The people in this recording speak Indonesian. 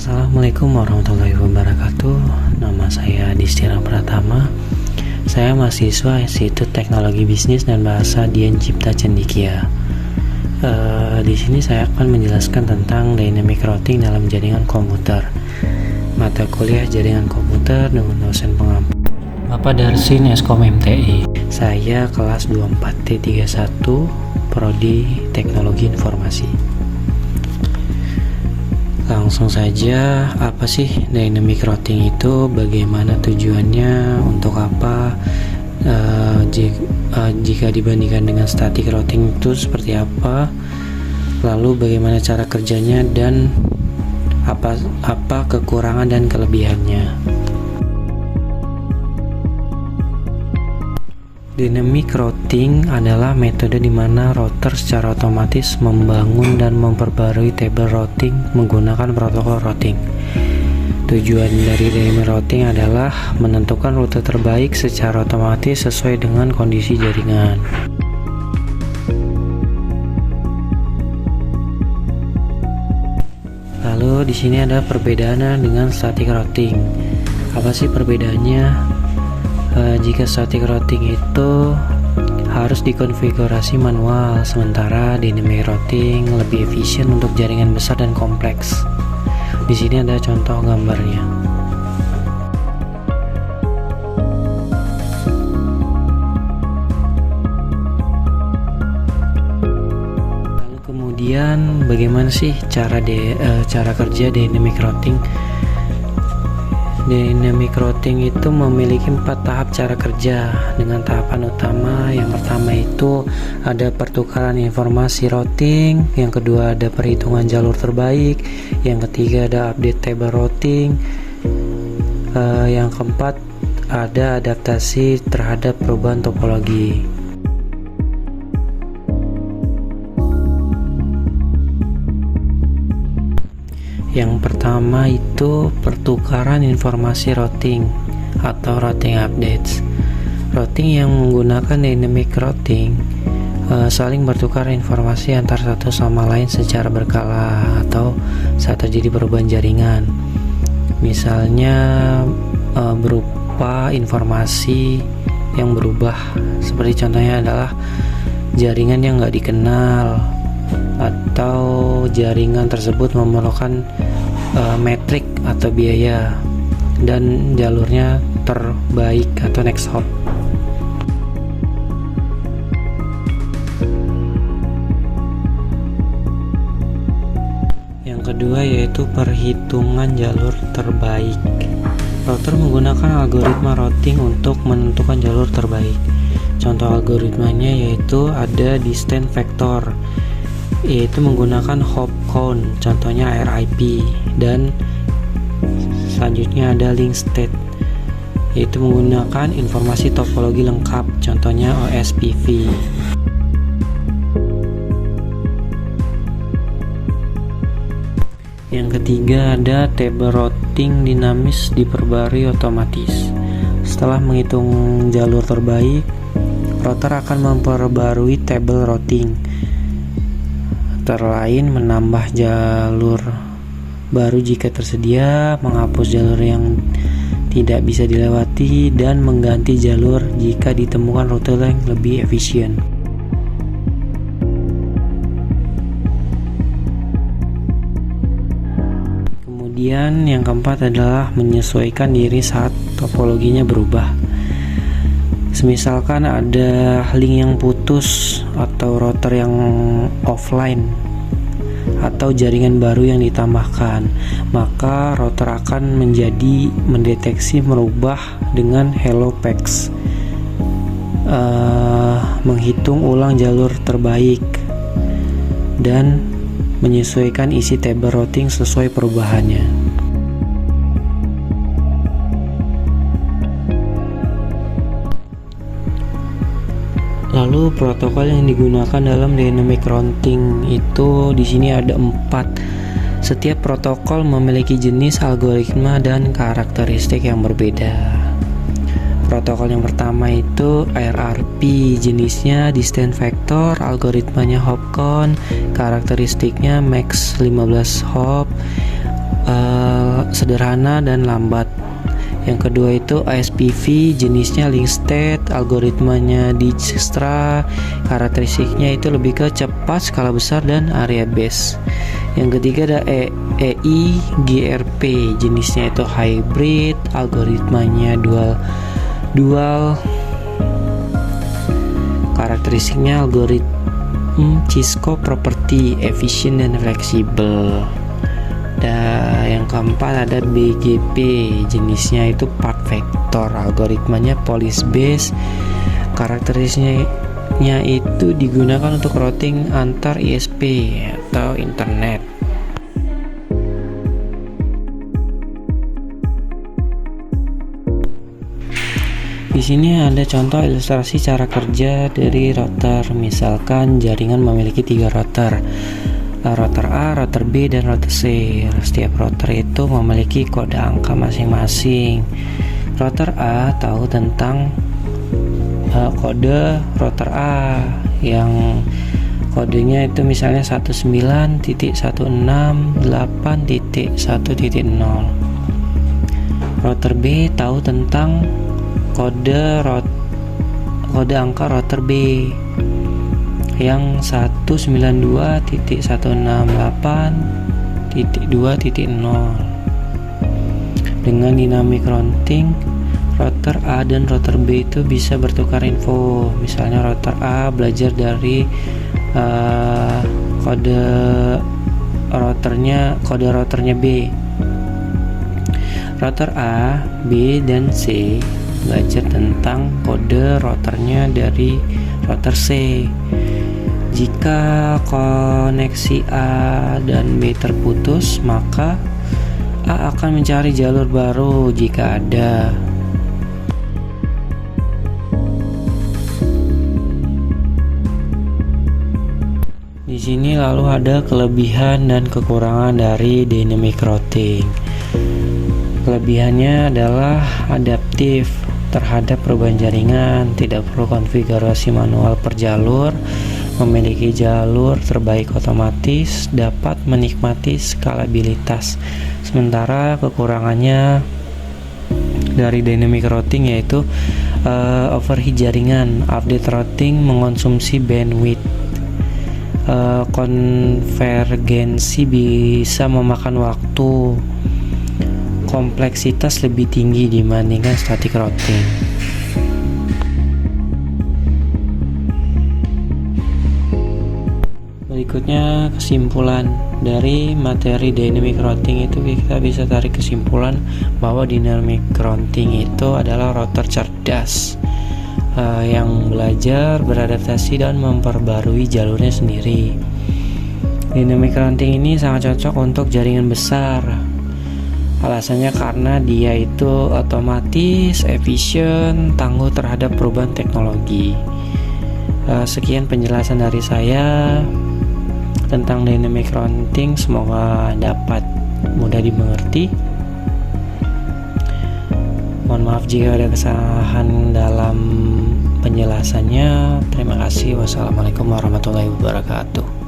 Assalamualaikum warahmatullahi wabarakatuh. Nama saya Distira Pratama. Saya mahasiswa Institut Teknologi Bisnis dan Bahasa Dian Cipta Cendekia. Di sini saya akan menjelaskan tentang dynamic routing dalam jaringan komputer. Mata kuliah jaringan komputer dengan dosen pengampu Bapak Darsin Eskom MTI. Saya kelas 24T31 Prodi Teknologi Informasi. Langsung saja, apa sih dynamic routing itu? Bagaimana tujuannya? Untuk apa? Jika dibandingkan dengan static routing itu seperti apa? Lalu bagaimana cara kerjanya dan apa kekurangan dan kelebihannya? Dynamic routing adalah metode di mana router secara otomatis membangun dan memperbarui table routing menggunakan protokol routing. Tujuan dari dynamic routing adalah menentukan rute terbaik secara otomatis sesuai dengan kondisi jaringan. Lalu di sini ada perbedaannya dengan static routing. Apa sih perbedaannya? Jika static routing itu harus dikonfigurasi manual, sementara dynamic routing lebih efisien untuk jaringan besar dan kompleks. Di sini ada contoh gambarnya. Lalu kemudian bagaimana sih cara kerja dynamic routing? Dynamic routing itu memiliki 4 tahap cara kerja dengan tahapan utama. Yang pertama itu ada pertukaran informasi routing, yang kedua ada perhitungan jalur terbaik, yang ketiga ada update table routing, yang keempat ada adaptasi terhadap perubahan topologi. Yang pertama itu pertukaran informasi routing atau routing updates. Routing yang menggunakan dynamic routing saling bertukar informasi antar satu sama lain secara berkala atau saat terjadi perubahan jaringan. Misalnya berupa informasi yang berubah, seperti contohnya adalah jaringan yang nggak dikenal, atau jaringan tersebut memerlukan metrik atau biaya dan jalurnya terbaik atau next hop. Yang kedua yaitu perhitungan jalur terbaik. Router menggunakan algoritma routing untuk menentukan jalur terbaik. Contoh algoritmanya yaitu ada distance vector, yaitu menggunakan hop count, contohnya RIP, dan selanjutnya ada link state, yaitu menggunakan informasi topologi lengkap, contohnya OSPF. Yang ketiga ada table routing dinamis diperbarui otomatis. Setelah menghitung jalur terbaik, router akan memperbarui table routing lain, menambah jalur baru jika tersedia, menghapus jalur yang tidak bisa dilewati, dan mengganti jalur jika ditemukan rute yang lebih efisien. Kemudian yang keempat adalah menyesuaikan diri saat topologinya berubah. Semisalkan ada link yang putus atau router yang offline atau jaringan baru yang ditambahkan, maka router akan mendeteksi merubah dengan hello pax, menghitung ulang jalur terbaik dan menyesuaikan isi table routing sesuai perubahannya. Lalu protokol yang digunakan dalam dynamic routing itu di sini ada 4. Setiap protokol memiliki jenis algoritma dan karakteristik yang berbeda. Protokol yang pertama itu RRP, jenisnya distance vector, algoritmanya hop count, karakteristiknya max 15 hop, sederhana dan lambat. Yang kedua itu ASPV, jenisnya link state, algoritmanya Dijkstra, karakteristiknya itu lebih ke cepat, skala besar, dan area base. Yang ketiga ada EIGRP, jenisnya itu hybrid, algoritmanya dual, karakteristiknya algoritma Cisco property, efisien dan fleksibel. Dan yang keempat ada BGP, jenisnya itu part vector, algoritmanya police base, karakteristiknya itu digunakan untuk routing antar ISP atau internet. Di sini ada contoh ilustrasi cara kerja dari router. Misalkan jaringan memiliki 3 router. Router A, router B, dan router C. Setiap router itu memiliki kode angka masing-masing. Router A tahu tentang kode router A yang kodenya itu misalnya 19.168.1.0. Router B tahu tentang kode angka router B yang 192.168.2.0. Dengan dynamic routing, router A dan router B itu bisa bertukar info. Misalnya router A belajar dari kode routernya B. Router A, B, dan C belajar tentang kode routernya dari router C. Jika koneksi A dan B terputus, maka A akan mencari jalur baru jika ada. Di sini lalu ada kelebihan dan kekurangan dari dynamic routing. Kelebihannya adalah adaptif terhadap perubahan jaringan, tidak perlu konfigurasi manual per jalur, memiliki jalur terbaik otomatis, dapat menikmati skalabilitas. Sementara kekurangannya dari dynamic routing yaitu overheat jaringan, update routing mengonsumsi bandwidth, konvergensi bisa memakan waktu, kompleksitas lebih tinggi dibandingkan static routing. Berikutnya kesimpulan dari materi dynamic routing itu, kita bisa tarik kesimpulan bahwa dynamic routing itu adalah router cerdas yang belajar, beradaptasi, dan memperbarui jalurnya sendiri. Dynamic routing ini sangat cocok untuk jaringan besar. Alasannya karena dia itu otomatis, efisien, tangguh terhadap perubahan teknologi. Sekian penjelasan dari saya tentang dynamic routing, semoga dapat mudah dimengerti. Mohon maaf jika ada kesalahan dalam penjelasannya. Terima kasih. Wassalamualaikum warahmatullahi wabarakatuh.